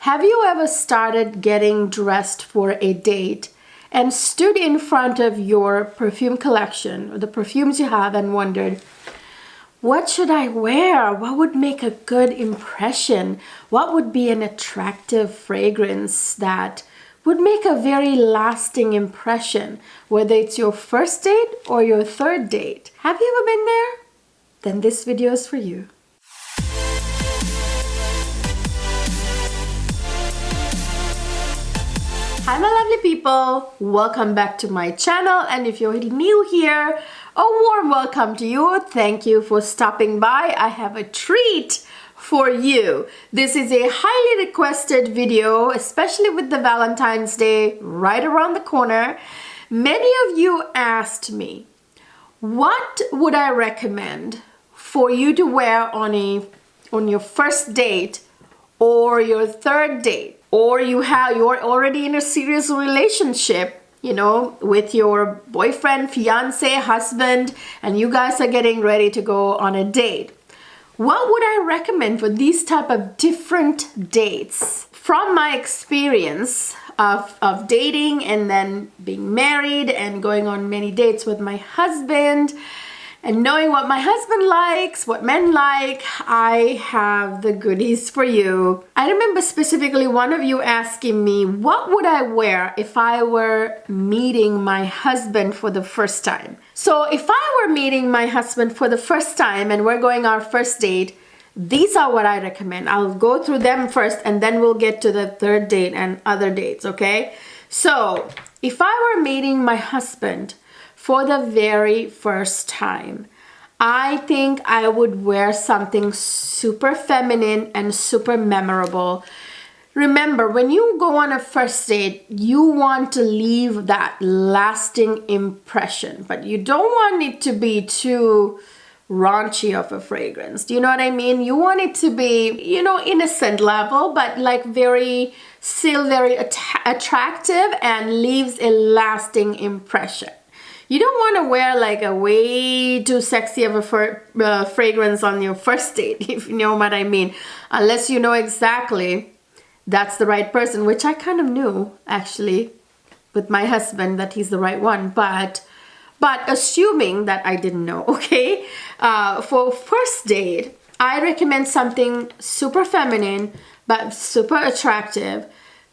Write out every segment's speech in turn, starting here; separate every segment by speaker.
Speaker 1: Have you ever started getting dressed for a date and stood in front of your perfume collection or the perfumes you have and wondered, what should I wear? What would make a good impression? What would be an attractive fragrance that would make a very lasting impression, whether it's your first date or your third date? Have you ever been there? Then this video is for you. Hi my lovely people, welcome back to my channel, and if you're new here, a warm welcome to you. Thank you for stopping by. I have a treat for you. This is a highly requested video, especially with the Valentine's Day right around the corner. Many of you asked me, what would I recommend for you to wear on your first date or your third date? Or you're already in a serious relationship, with your boyfriend, fiance, husband, and you guys are getting ready to go on a date. What would I recommend for these type of different dates? From my experience of dating and then being married and going on many dates with my husband, and knowing what my husband likes, what men like, I have the goodies for you. I remember specifically one of you asking me, what would I wear if I were meeting my husband for the first time? So if I were meeting my husband for the first time and we're going our first date, these are what I recommend. I'll go through them first and then we'll get to the third date and other dates, okay? So if I were meeting my husband for the very first time, I think I would wear something super feminine and super memorable. Remember, when you go on a first date, you want to leave that lasting impression, but you don't want it to be too raunchy of a fragrance. Do you know what I mean? You want it to be, innocent level, but like still very attractive and leaves a lasting impression. You don't want to wear like a way too sexy of a fragrance on your first date, if you know what I mean. Unless you know exactly that's the right person, which I kind of knew actually with my husband that he's the right one. But assuming that I didn't know, okay? For first date, I recommend something super feminine but super attractive.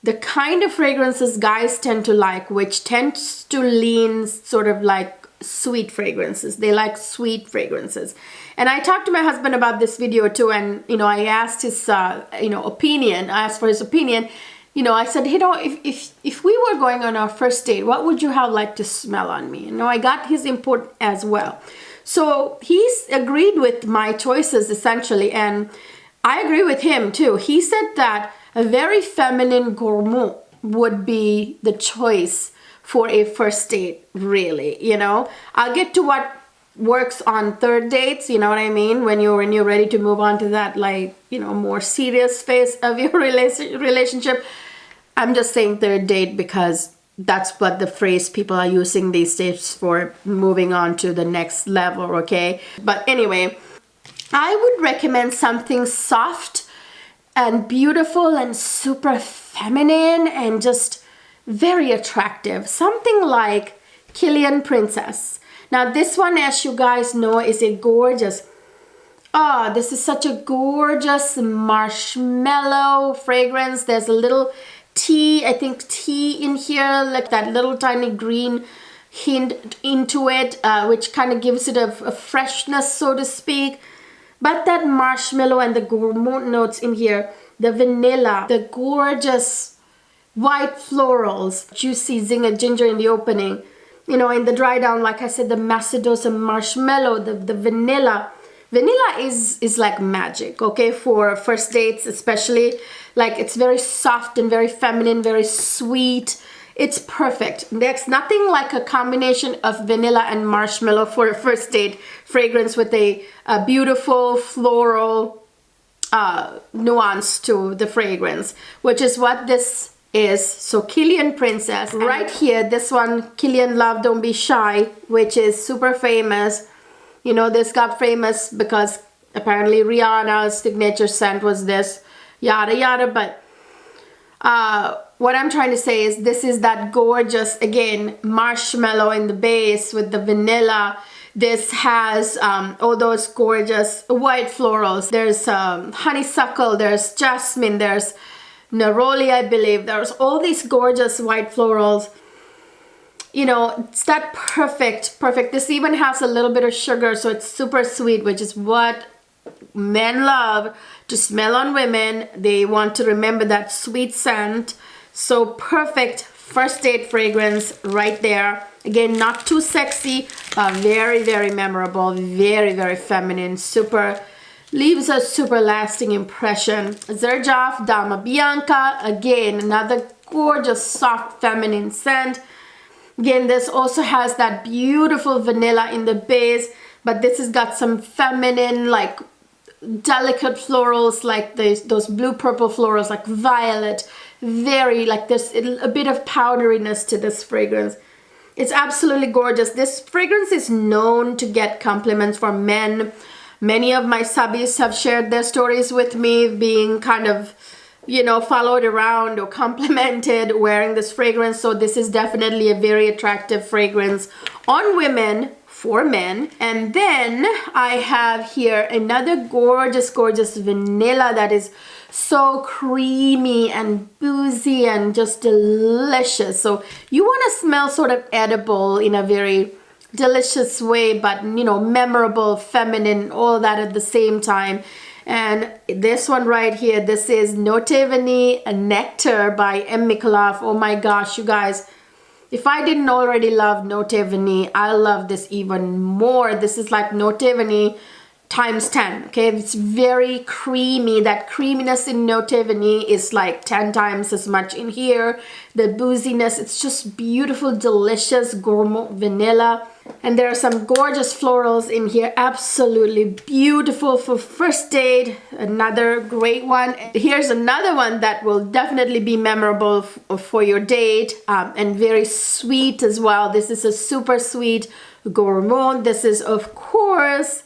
Speaker 1: The kind of fragrances guys tend to like, which tends to lean sort of like sweet fragrances. They like sweet fragrances. And I talked to my husband about this video too, and I asked his opinion. I asked for his opinion. I said, if we were going on our first date, what would you have liked to smell on me? I got his input as well. So he's agreed with my choices essentially, and I agree with him too. He said that a very feminine gourmand would be the choice for a first date, really. I'll get to what works on third dates, you know what I mean? When you're ready to move on to that, more serious phase of your relationship. I'm just saying third date because that's what the phrase people are using these days for moving on to the next level, okay? But anyway, I would recommend something soft and beautiful and super feminine and just very attractive. Something like Kilian Princess. Now this one, as you guys know, is a gorgeous, this is such a gorgeous marshmallow fragrance. There's a little tea in here, like that little tiny green hint into it, which kind of gives it a freshness, so to speak. But that marshmallow and the gourmand notes in here, the vanilla, the gorgeous white florals, juicy ginger in the opening, in the dry down, like I said, the Macedosa marshmallow, the vanilla. Vanilla is like magic, okay, for first dates especially. Like it's very soft and very feminine, very sweet. It's perfect. There's nothing like a combination of vanilla and marshmallow for a first date fragrance with a beautiful floral nuance to the fragrance, which is what this is. So Kilian Princess, right here, this one, Kilian Love Don't Be Shy, which is super famous. This got famous because apparently Rihanna's signature scent was this, yada yada, but What I'm trying to say is this is that gorgeous, again, marshmallow in the base with the vanilla. This has all those gorgeous white florals. There's honeysuckle, there's jasmine, there's neroli, I believe. There's all these gorgeous white florals. You know, it's that perfect. This even has a little bit of sugar, so it's super sweet, which is what men love to smell on women. They want to remember that sweet scent. So perfect first date fragrance right there. Again, not too sexy, but very, very memorable, very, very feminine, super, leaves a super lasting impression. Xerjoff Dama Bianca, again, another gorgeous, soft, feminine scent. Again, this also has that beautiful vanilla in the base, but this has got some feminine, like delicate florals, like those blue-purple florals, like violet, very, like there's a bit of powderiness to this fragrance. It's absolutely gorgeous. This fragrance is known to get compliments from men. Many of my subbies have shared their stories with me, being kind of, you know, followed around or complimented wearing this fragrance. So this is definitely a very attractive fragrance on women for men. And then I have here another gorgeous, gorgeous vanilla that is so creamy and boozy and just delicious. So you want to smell sort of edible in a very delicious way, but, you know, memorable, feminine, all that at the same time. And this one right here, this is Note Vanille Nectar by M. Micallef. Oh my gosh, you guys, if I didn't already love Note Vanille, I love this even more. This is like Note Vanille times 10, okay? It's very creamy. That creaminess in Note Vanille is like 10 times as much in here. The booziness, it's just beautiful, delicious gourmand vanilla. And there are some gorgeous florals in here, absolutely beautiful for first date. Another great one. Here's another one that will definitely be memorable for your date, and very sweet as well. This is a super sweet gourmand. This is, of course,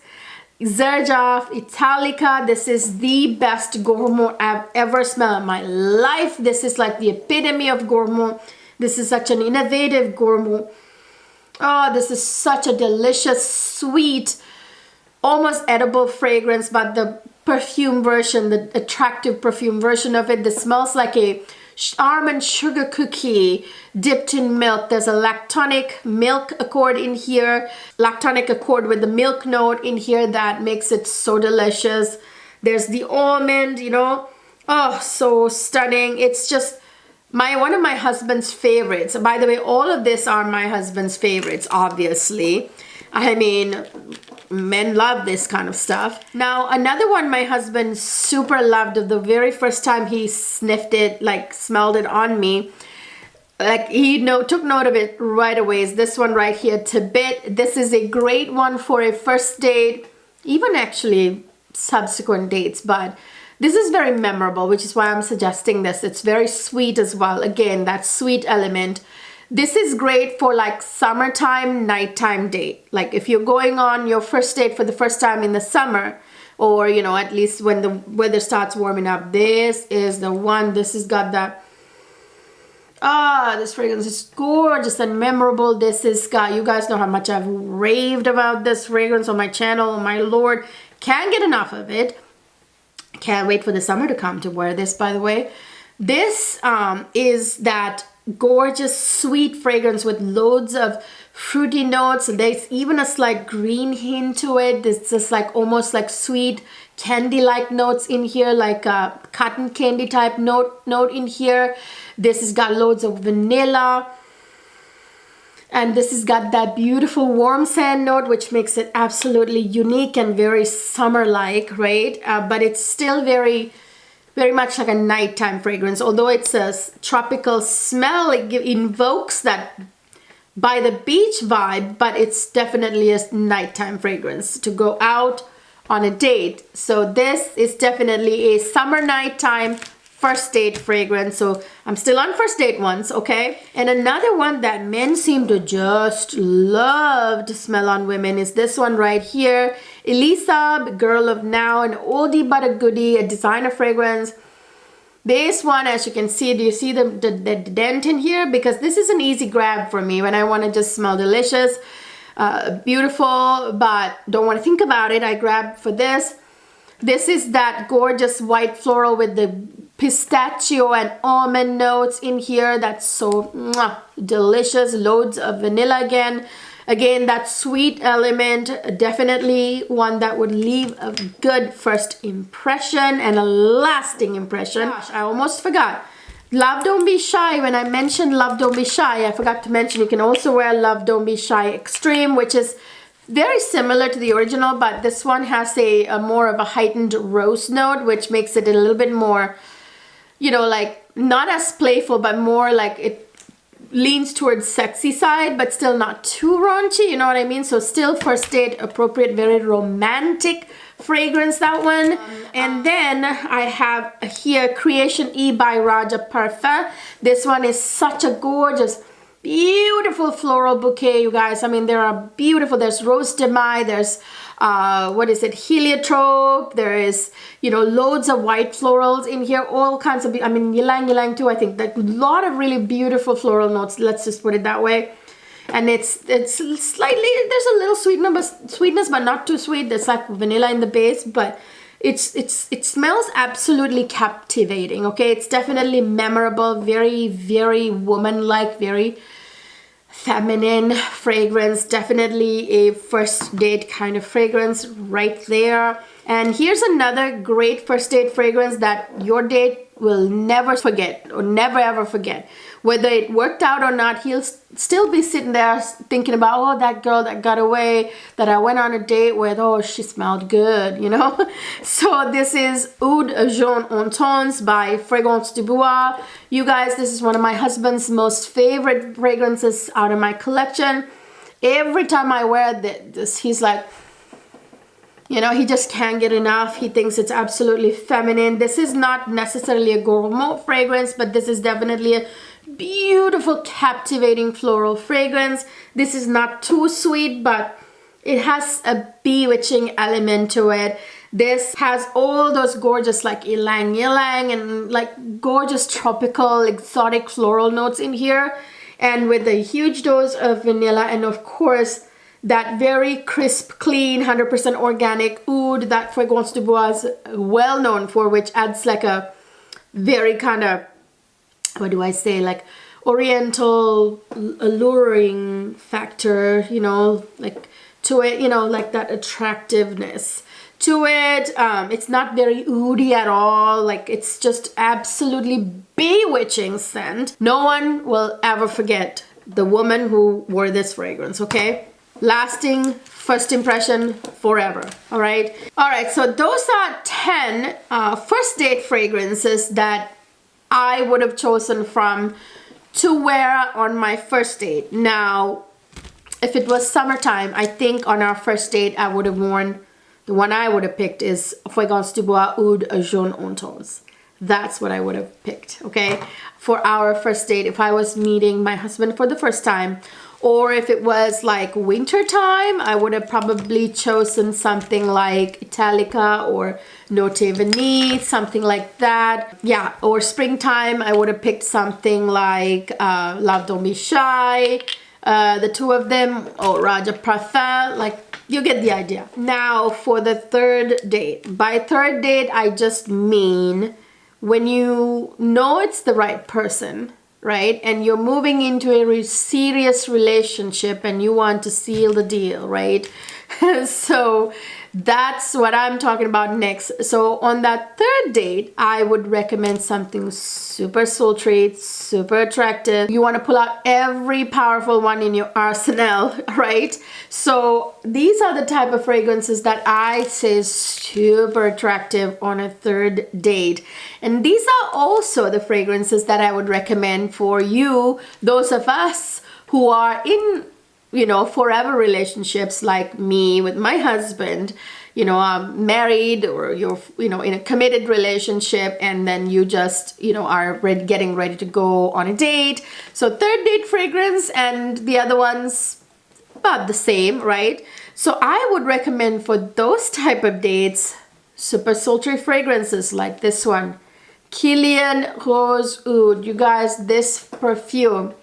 Speaker 1: Xerjoff Italica. This is the best gourmand I've ever smelled in my life. This is like the epitome of gourmand. This is such an innovative gourmand. Oh, this is such a delicious, sweet, almost edible fragrance, but the perfume version, the attractive perfume version of it, this smells like a almond sugar cookie dipped in milk. There's a lactonic milk accord in here, lactonic accord with the milk note in here that makes it so delicious. There's the almond, you know, oh, so stunning. It's just one of my husband's favorites. By the way, all of this are my husband's favorites, obviously. I mean, men love this kind of stuff. Now, another one my husband super loved the very first time he sniffed it, like smelled it on me. Like he took note of it right away. Is this one right here, Tibet. This is a great one for a first date, even actually subsequent dates, but this is very memorable, which is why I'm suggesting this. It's very sweet as well. Again, that sweet element. This is great for like summertime, nighttime date. Like if you're going on your first date for the first time in the summer, or, you know, at least when the weather starts warming up, this is the one. This has got that, this fragrance is gorgeous and memorable. This is got, you guys know how much I've raved about this fragrance on my channel. My Lord, can't get enough of it. Can't wait for the summer to come to wear this, by the way. This is that gorgeous sweet fragrance with loads of fruity notes. There's even a slight green hint to it. This just like almost like sweet candy-like notes in here, like a cotton candy type note in here. This has got loads of vanilla. And this has got that beautiful warm sand note, which makes it absolutely unique and very summer-like, right? But it's still very, very much like a nighttime fragrance. Although it's a tropical smell, it invokes that by the beach vibe, but it's definitely a nighttime fragrance to go out on a date. So this is definitely a summer nighttime first date fragrance. So I'm still on first date ones, okay? And another one that men seem to just love to smell on women is this one right here. Elisa, Girl of Now, an oldie but a goodie, a designer fragrance. This one, as you can see, do you see the dent in here? Because this is an easy grab for me when I want to just smell delicious, beautiful, but don't want to think about it. I grab for this. This is that gorgeous white floral with the pistachio and almond notes in here. That's so delicious. Loads of vanilla again. Again, that sweet element, definitely one that would leave a good first impression and a lasting impression. Gosh, I almost forgot. Love Don't Be Shy. When I mentioned Love Don't Be Shy, I forgot to mention you can also wear Love Don't Be Shy Extreme, which is very similar to the original, but this one has a more of a heightened rose note, which makes it a little bit more, you know, like not as playful, but more like it leans towards sexy side, but still not too raunchy, you know what I mean? So still first date appropriate, very romantic fragrance, that one. And then I have here Creation E by Raja Parfum. This one is such a gorgeous, beautiful floral bouquet, you guys. I mean, there are beautiful, there's Rose de Mai, there's what is it, heliotrope, there is, you know, loads of white florals in here, all kinds of, I mean, ylang ylang too, I think. That a lot of really beautiful floral notes, let's just put it that way. And it's slightly, there's a little sweetness, but not too sweet. There's like vanilla in the base, but it smells absolutely captivating. Okay, it's definitely memorable, very, very woman-like, very feminine fragrance, definitely a first date kind of fragrance right there. And here's another great first date fragrance that your date will never forget, or never ever forget. Whether it worked out or not, he'll still be sitting there thinking about, oh, that girl that got away, that I went on a date with, oh, she smelled good, you know? So this is Oud Jaune Intense by Fragrance du Bois. You guys, this is one of my husband's most favorite fragrances out of my collection. Every time I wear this, he's like, you know, he just can't get enough. He thinks it's absolutely feminine. This is not necessarily a gourmand fragrance, but this is definitely a beautiful, captivating floral fragrance. This is not too sweet, but it has a bewitching element to it. This has all those gorgeous like ylang ylang and like gorgeous tropical, exotic floral notes in here. And with a huge dose of vanilla and of course, that very crisp, clean, 100% organic oud that Fragrance du Bois is well known for, which adds like a very kind of, what do I say, like oriental alluring factor, you know, like to it, you know, like that attractiveness to it. It's not very oudy at all. Like it's just absolutely bewitching scent. No one will ever forget the woman who wore this fragrance, okay? Lasting first impression forever. All right, so those are 10 first date fragrances that I would have chosen from to wear on my first date. Now, if it was summertime, I think on our first date I would have worn, the one I would have picked is Fragrance du Bois Oud Jaune Intense. That's what I would have picked, okay, for our first date if I was meeting my husband for the first time. Or if it was like winter time, I would have probably chosen something like Italica or Notte Venise, something like that. Yeah, or springtime, I would have picked something like Love Don't Be Shy, the two of them, or Raja Parfum, like you get the idea. Now for the third date. By third date, I just mean when you know it's the right person, right? And you're moving into a serious relationship and you want to seal the deal, right? So that's what I'm talking about next. So on that third date, I would recommend something super sultry, super attractive. You want to pull out every powerful one in your arsenal, right? So these are the type of fragrances that I say is super attractive on a third date. And these are also the fragrances that I would recommend for you, those of us who are in, you know, forever relationships like me with my husband, you know, I'm married, or you're, you know, in a committed relationship, and then you just, you know, are getting ready to go on a date. So third date fragrance, and the other ones about the same, right? So I would recommend for those type of dates super sultry fragrances like this one, Kilian Rose Oud. You guys, this perfume,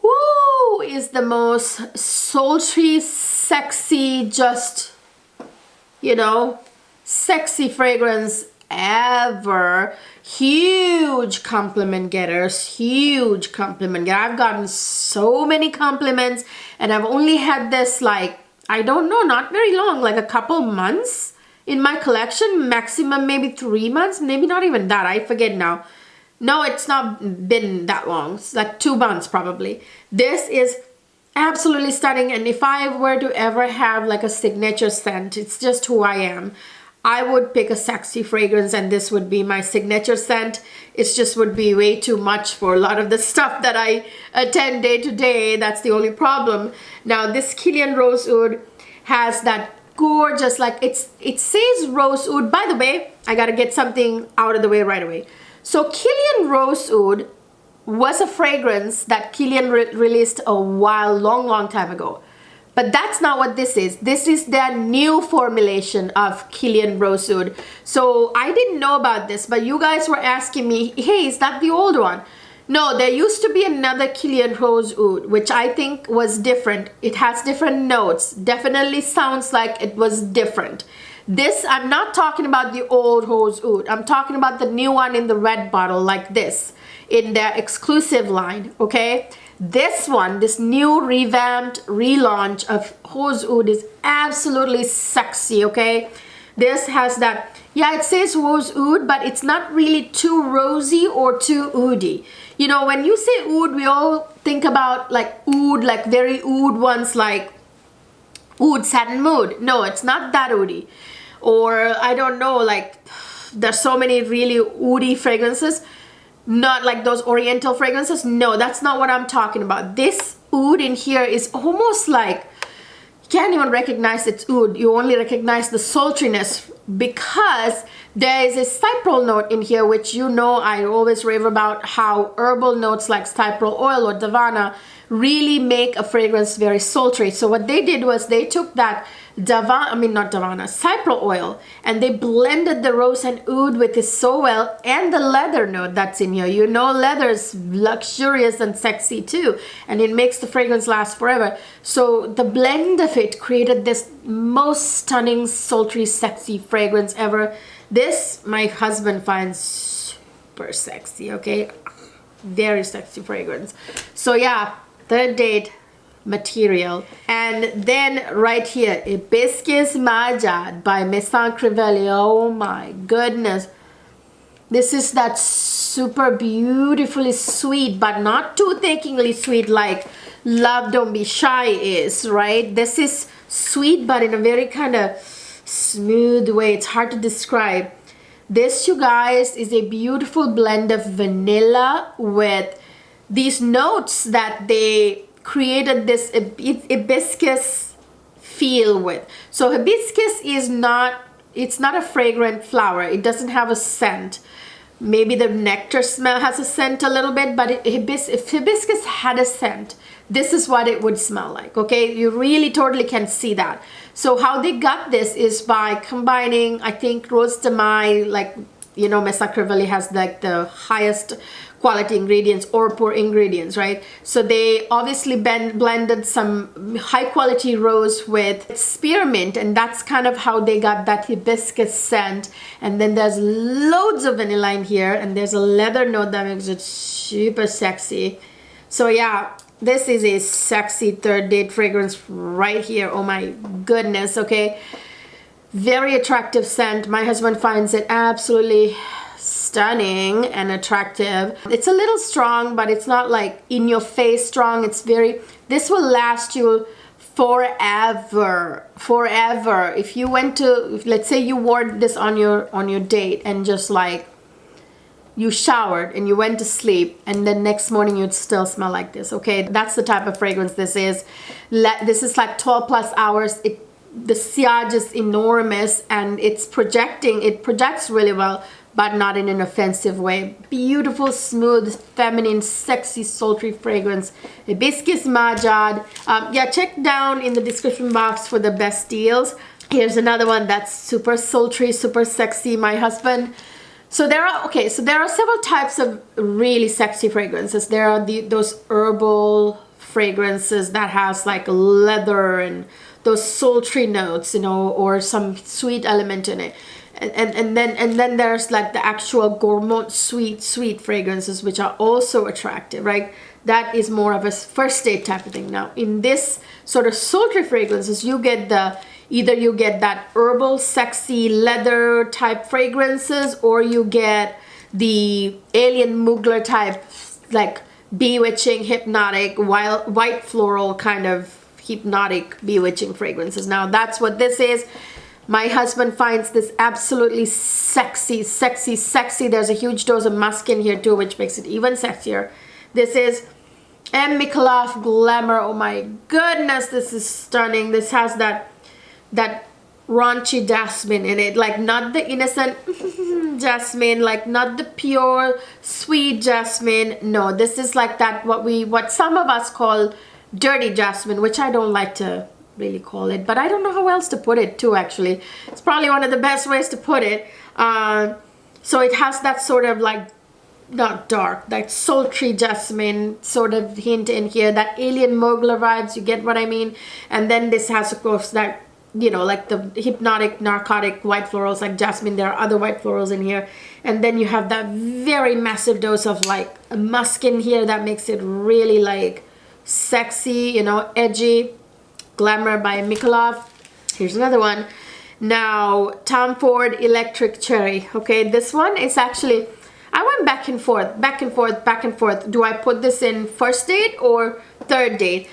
Speaker 1: woo, is the most sultry, sexy, just, you know, sexy fragrance ever. Huge compliment getters, huge compliment getter. I've gotten so many compliments, and I've only had this, like, I don't know, not very long, like a couple months in my collection, maximum maybe 3 months, maybe not even that, I forget now. No, it's not been that long. It's like 2 months probably. This is absolutely stunning, and if I were to ever have like a signature scent, it's just who I am, I would pick a sexy fragrance, and this would be my signature scent. It just would be way too much for a lot of the stuff that I attend day to day. That's the only problem. Now this Kilian Rose Oud has that gorgeous, like, it says Rose Oud. By the way, I gotta get something out of the way right away. So Kilian Rose Oud was a fragrance that Kilian released a long time ago. But that's not what this is. This is their new formulation of Kilian Rose Oud. So I didn't know about this, but you guys were asking me, hey, is that the old one? No, there used to be another Kilian Rose Oud, which I think was different. It has different notes. Definitely sounds like it was different. This, I'm not talking about the old Rose Oud. I'm talking about the new one in the red bottle, like this, in their exclusive line, okay? This one, this new revamped relaunch of Rose Oud is absolutely sexy, okay? This has that, yeah, it says Rose Oud, but it's not really too rosy or too oudy. You know, when you say oud, we all think about like oud, like very oud ones, like Oud Satin Mood. No, it's not that oudy. Or I don't know, like there's so many really oudy fragrances. Not like those oriental fragrances. No, that's not what I'm talking about. This oud in here is almost like, you can't even recognize it's oud. You only recognize the sultriness, because there is a cypral note in here, which, you know, I always rave about how herbal notes like cypral oil or davana really make a fragrance very sultry. So what they did was they took that cypral oil, and they blended the rose and oud with it so well, and the leather note that's in here. You know, leather is luxurious and sexy too, and it makes the fragrance last forever. So the blend of it created this most stunning, sultry, sexy fragrance ever. This, my husband finds super sexy, okay? Very sexy fragrance. So yeah, third date material. And then right here, Hibiscus Majad by Maison Crivelli. Oh my goodness. This is that super beautifully sweet, but not too thickly sweet like Love Don't Be Shy is, right? This is sweet, but in a very kind of smooth way. It's hard to describe. This, you guys, is a beautiful blend of vanilla with these notes that they created this hibiscus feel with. So hibiscus is not, it's not a fragrant flower. It doesn't have a scent. Maybe the nectar smell has a scent a little bit, but if hibiscus had a scent, this is what it would smell like, okay? You really totally can see that. So how they got this is by combining, I think, Rose de Mai, like, you know, Maison Crivelli has like the highest quality ingredients or poor ingredients, right? So they obviously blended some high quality rose with spearmint, and that's kind of how they got that hibiscus scent. And then there's loads of vanilla in here, and there's a leather note that makes it super sexy. So yeah, this is a sexy third date fragrance right here. Oh my goodness, okay? Very attractive scent. My husband finds it absolutely stunning and attractive. It's a little strong, but it's not like in your face strong. It's very, this will last you forever. If you went to, let's say you wore this on your date, and just like you showered and you went to sleep, and then next morning you'd still smell like this, okay? That's the type of fragrance this is. This is like 12 plus hours. The sillage is enormous, and it projects really well, but not in an offensive way. Beautiful, smooth, feminine, sexy, sultry fragrance. Hibiscus Majad. Yeah, check down in the description box for the best deals. Here's another one that's super sultry, super sexy. My husband So there are, okay, so there are several types of really sexy fragrances. There are those herbal fragrances that has like leather and those sultry notes, you know, or some sweet element in it. And then there's like the actual gourmand sweet fragrances, which are also attractive, right? That is more of a first date type of thing. Now in this sort of sultry fragrances, you get either you get that herbal sexy leather type fragrances, or you get the alien Mugler type, like bewitching, hypnotic, white floral kind of hypnotic bewitching fragrances. Now that's what this is. My husband finds this absolutely sexy. There's a huge dose of musk in here too, which makes it even sexier. This is M. Micallef Glamour. Oh my goodness, this is stunning. This has that raunchy jasmine in it, like not the innocent jasmine, like not the pure sweet jasmine. No, this is like that what some of us call dirty jasmine, which I don't like to really call it, but I don't know how else to put it too, actually. It's probably one of the best ways to put it. So it has that sort of like, not dark, that sultry jasmine sort of hint in here, that alien Mugler vibes, you get what I mean? And then this has, of course, that, you know, like the hypnotic, narcotic white florals like jasmine. There are other white florals in here. And then you have that very massive dose of like a musk in here that makes it really like sexy, you know, edgy. Glamour by Micallef. Here's another one. Now, Tom Ford Electric Cherry. Okay, this one is actually, I went back and forth. Do I put this in first date or third date?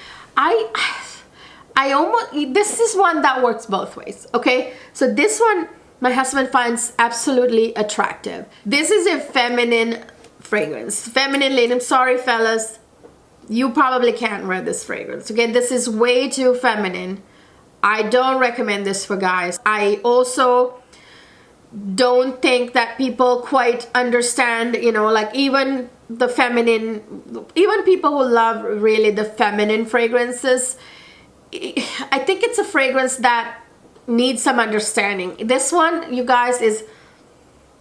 Speaker 1: This is one that works both ways, okay? So this one, my husband finds absolutely attractive. This is a feminine fragrance. Feminine linen. Sorry, fellas. You probably can't wear this fragrance. Okay, this is way too feminine. I don't recommend this for guys. I also don't think that people quite understand, you know, like even the feminine, even people who love really the feminine fragrances, I think it's a fragrance that needs some understanding. This one, you guys, is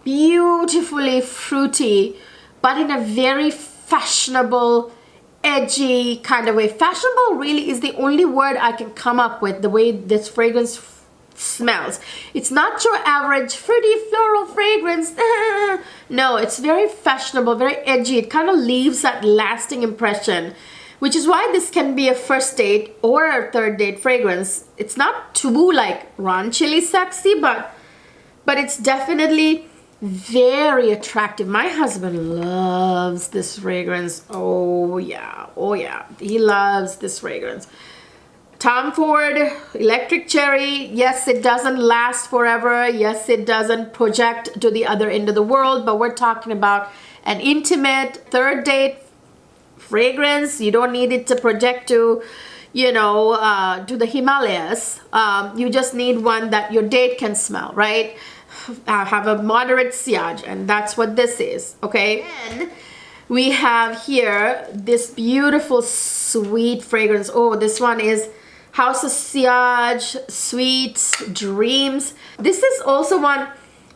Speaker 1: beautifully fruity, but in a very fashionable, edgy kind of way. Fashionable really is the only word I can come up with, the way this fragrance smells. It's not your average fruity floral fragrance. No, it's very fashionable, very edgy. It kind of leaves that lasting impression, which is why this can be a first date or a third date fragrance. It's not too like raunchily sexy, but it's definitely very attractive. My husband loves this fragrance. Oh yeah, he loves this fragrance. Tom Ford Electric Cherry. Yes, it doesn't last forever. Yes, it doesn't project to the other end of the world, but we're talking about an intimate third date fragrance. You don't need it to project to, you know, to the Himalayas. You just need one that your date can smell, right? Have a moderate sillage, and that's what this is, okay? Then we have here this beautiful sweet fragrance. Oh, this one is House of Sillage Sweet Dreams. This is also one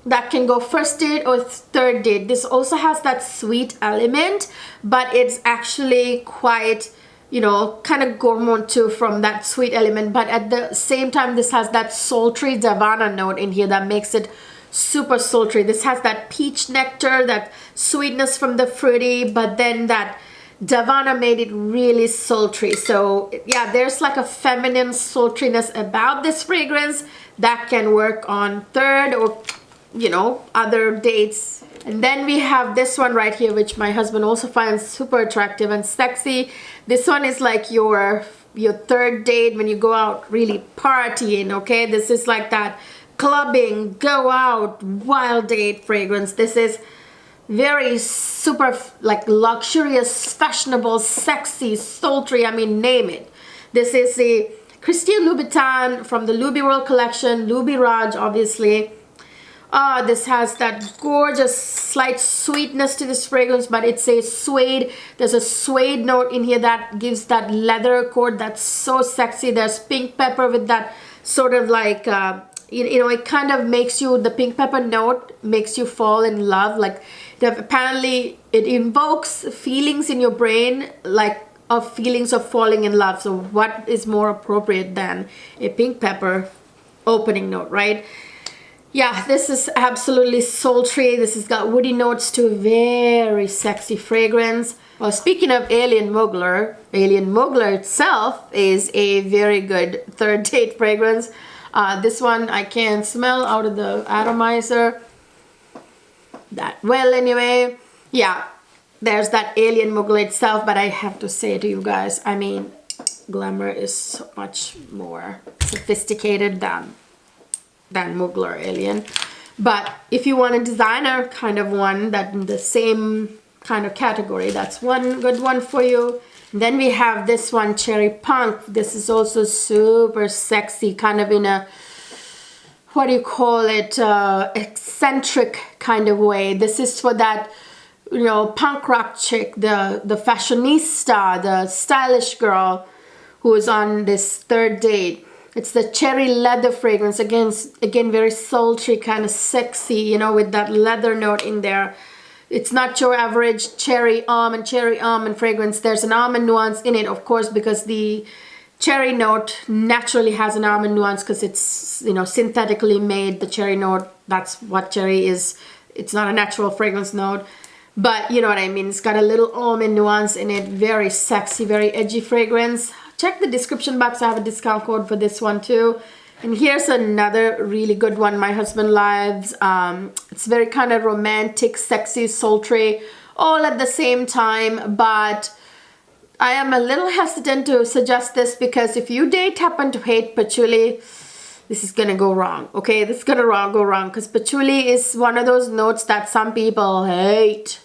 Speaker 1: that can go first date or third date. This also has that sweet element, but it's actually quite, you know, kind of gourmand too from that sweet element, but at the same time this has that sultry Davana note in here that makes it super sultry. This has that peach nectar, that sweetness from the fruity, but then that Davana made it really sultry. So yeah, there's like a feminine sultriness about this fragrance that can work on third or, you know, other dates. And then we have this one right here, which my husband also finds super attractive and sexy. This one is like your third date when you go out really partying, okay? This is like that clubbing, go out, wild date fragrance. This is very super like luxurious, fashionable, sexy, sultry, I mean, name it. This is the Christian Louboutin from the Louis World collection, Louis Raj, obviously. This has that gorgeous slight sweetness to this fragrance, but it's a suede. There's a suede note in here that gives that leather accord that's so sexy. There's pink pepper with that sort of like you know, it kind of makes you, the pink pepper note makes you fall in love. Like apparently it invokes feelings in your brain, like of feelings of falling in love. So what is more appropriate than a pink pepper opening note, right? Yeah, this is absolutely sultry. This has got woody notes to a very sexy fragrance. Well, speaking of Alien Muggler itself is a very good third date fragrance. This one I can smell out of the atomizer that well anyway. Yeah, there's that Alien Muggler itself, but I have to say to you guys, I mean, Glamour is so much more sophisticated than Muggler Alien. But if you want a designer kind of one that in the same kind of category, that's one good one for you. Then we have this one, Cherry Punk. This is also super sexy, kind of in a, what do you call it, eccentric kind of way. This is for that, you know, punk rock chick, the fashionista, the stylish girl who is on this third date. It's the cherry leather fragrance. Again, very sultry, kind of sexy, you know, with that leather note in there. It's not your average cherry almond fragrance. There's an almond nuance in it, of course, because the cherry note naturally has an almond nuance because it's, you know, synthetically made. The cherry note, that's what cherry is. It's not a natural fragrance note. But you know what I mean. It's got a little almond nuance in it. Very sexy, very edgy fragrance. Check the description box. I have a discount code for this one too. And here's another really good one my husband loves. It's very kind of romantic, sexy, sultry, all at the same time. But I am a little hesitant to suggest this because if you happen to hate patchouli, this is gonna go wrong. Okay, this is gonna go wrong because patchouli is one of those notes that some people hate.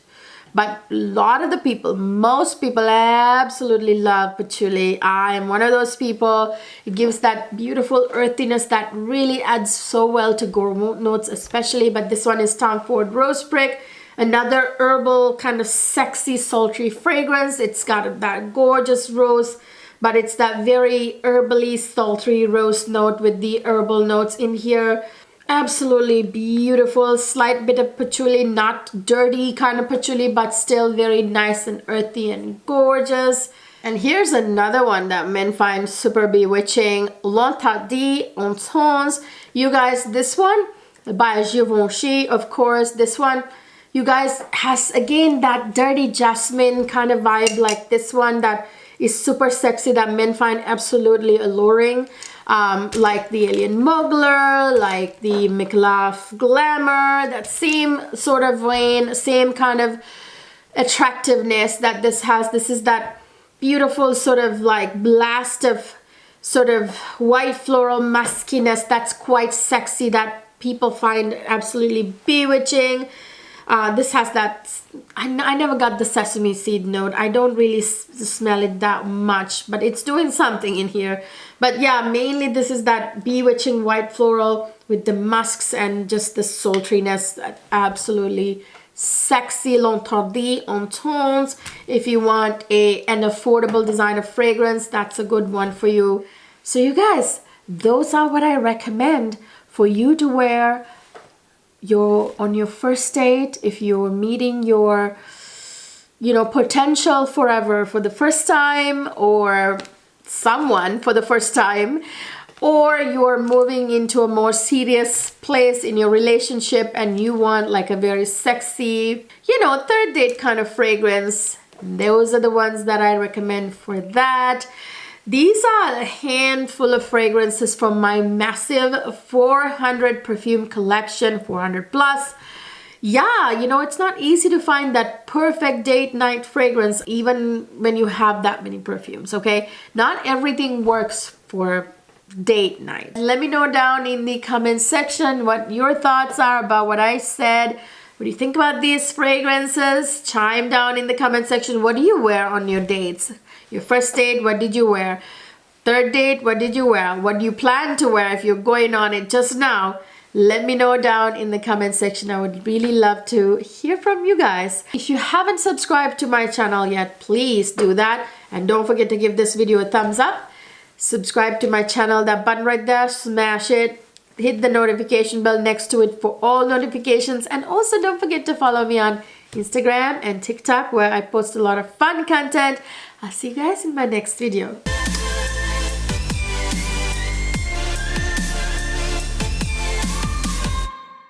Speaker 1: But a lot of the people, most people absolutely love patchouli. I am one of those people. It gives that beautiful earthiness that really adds so well to gourmet notes especially. But this one is Tom Ford Rose Brick. Another herbal kind of sexy, sultry fragrance. It's got that gorgeous rose, but it's that very herbally, sultry rose note with the herbal notes in here. Absolutely beautiful, slight bit of patchouli, not dirty kind of patchouli, but still very nice and earthy and gorgeous. And here's another one that men find super bewitching, L'Interdit en Tons. You guys, this one by Givenchy, of course. This one, you guys, has again that dirty jasmine kind of vibe, like this one that is super sexy that men find absolutely alluring. Like the Alien Muggler, like the McLaugh Glamour, that same sort of vein, same kind of attractiveness that this has. This is that beautiful sort of like blast of sort of white floral muskiness that's quite sexy, that people find absolutely bewitching. This has that, I never got the sesame seed note. I don't really smell it that much, but it's doing something in here. But yeah, mainly this is that bewitching white floral with the musks and just the sultriness. That absolutely sexy L'Interdit en Tons. If you want an affordable designer fragrance, that's a good one for you. So you guys, those are what I recommend for you to wear on your first date, if you're meeting your, you know, potential forever for the first time, or someone for the first time, or you're moving into a more serious place in your relationship and you want like a very sexy, you know, third date kind of fragrance. Those are the ones that I recommend for that. These are a handful of fragrances from my massive 400 perfume collection, 400 plus. Yeah, you know, it's not easy to find that perfect date night fragrance even when you have that many perfumes, okay? Not everything works for date night. Let me know down in the comment section what your thoughts are about what I said. What do you think about these fragrances? Chime down in the comment section. What do you wear on your dates? Your first date, what did you wear? Third date, what did you wear? What do you plan to wear if you're going on it just now? Let me know down in the comment section. I would really love to hear from you guys. If you haven't subscribed to my channel yet, please do that. And don't forget to give this video a thumbs up. Subscribe to my channel, that button right there, smash it. hit the notification bell next to it for all notifications. And also don't forget to follow me on Instagram and TikTok, where I post a lot of fun content. I'll see you guys in my next video.